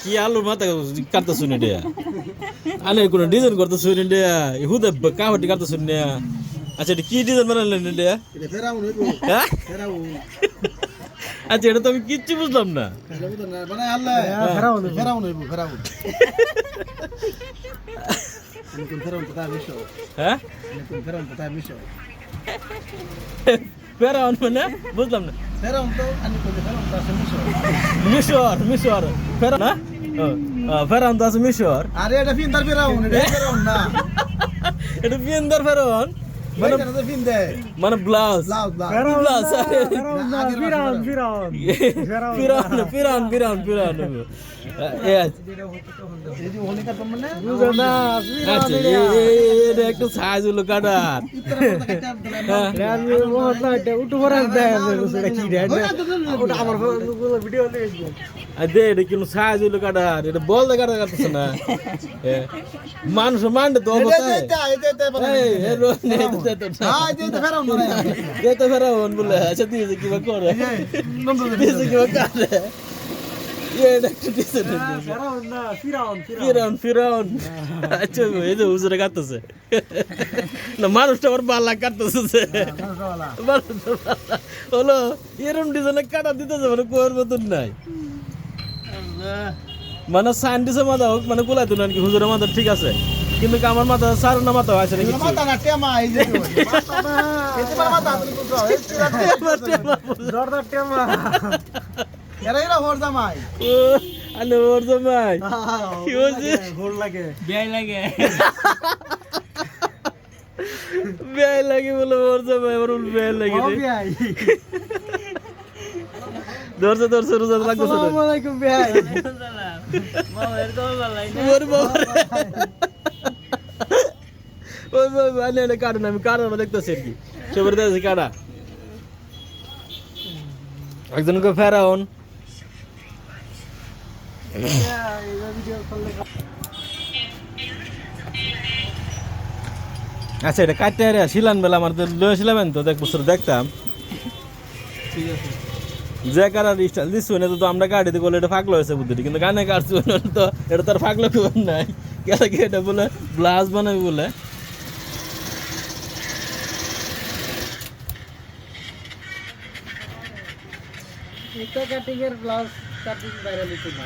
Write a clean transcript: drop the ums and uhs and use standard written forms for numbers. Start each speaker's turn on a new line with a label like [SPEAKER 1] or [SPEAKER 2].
[SPEAKER 1] কি আলুর মাথা কাটতে শুনে দে আনে কোনো ডিজাইন করতে শুনে দে হুদে কাহটি কাটতে শুনে আচ্ছা এটা কি ডিজাইন বানালেন দে হ্যাঁ আচ্ছা এটা তো আমি কিচ্ছু বুঝলাম না হ্যাঁ ফেরাউন মানে বুঝলাম না মিশর মিশর ফেরাউন না ফেরাউন তো আছে মিশর
[SPEAKER 2] আরে এটা ফিন্দার ফেরাউন এটা ফেরাউন না
[SPEAKER 1] এটা বিয়েন্দার ফেরাউন মানে মানে ব্লাউজ ব্লাউজ
[SPEAKER 2] ফিরাউন
[SPEAKER 1] ফিরাউন ফিরাউন ফিরাউন এটা একটু সাইজ হলো কাটার দে এটা কিন্তু সাইজ হলো কাটার এটা বল দে কাটা কাটতেছে না মানুষ মানতে তো অবস্থায় ফেরাউন বলে আচ্ছা দিয়েছে কিবা করে দিয়েছে কিবা কাটে ফিরাউন ফিরাউন আচ্ছা এই যে হুজুরে কাটতেছে না মানুষটা আবার বালা কাটতেছে হলো এরম ডিজাইনে কাটা দিতেছে মানে কোয়ার মতন নাই মানে সাইন্টিস্টের মাথা হোক মানে কোলাইতো না কি হুজুরের মাথা ঠিক আছে কিন্তু আমার মাথা সার না মাথা আছে নাকি
[SPEAKER 2] মাথা না টেমা এই যে মাথা জর্দার টেমা এরা হোর জামাই
[SPEAKER 1] আনে হোর জামাই কি হইছে
[SPEAKER 2] হোর লাগে
[SPEAKER 1] বেয়াই লাগে বলে হোর জামাই আমার বেয়াই লাগে রে
[SPEAKER 2] বেয়াই
[SPEAKER 1] দর্শে রোজা লাগতেছে
[SPEAKER 2] আসসালামু আলাইকুম বেয়াই
[SPEAKER 1] মামা এর তো ভালো লাগে ওর বাবা ওই বাবা আনে কারণ আমি কারণ দেখতেছি আর কি সবার দেখতেছি কারা একজনকে ফেরাউন আচ্ছা এটা কাটতে শিলান বেলা আমার তো লয়েছিলাম তো এক বছর দেখতাম
[SPEAKER 2] ঠিক আছে
[SPEAKER 1] যে কারার স্টাইল দিচ্ছি না তো আমরা গাড়িতে বলে এটা ফাঁকলো হয়েছে বুদ্ধিটি কিন্তু গানে কাটছি তো এটা তার ফাঁকলো খবর নাই কেন কি এটা বলে ব্লাউজ বানাবি বলে
[SPEAKER 2] এটা কাটিং এর ব্লাউজ কাটিং ভাইরাল হইতো না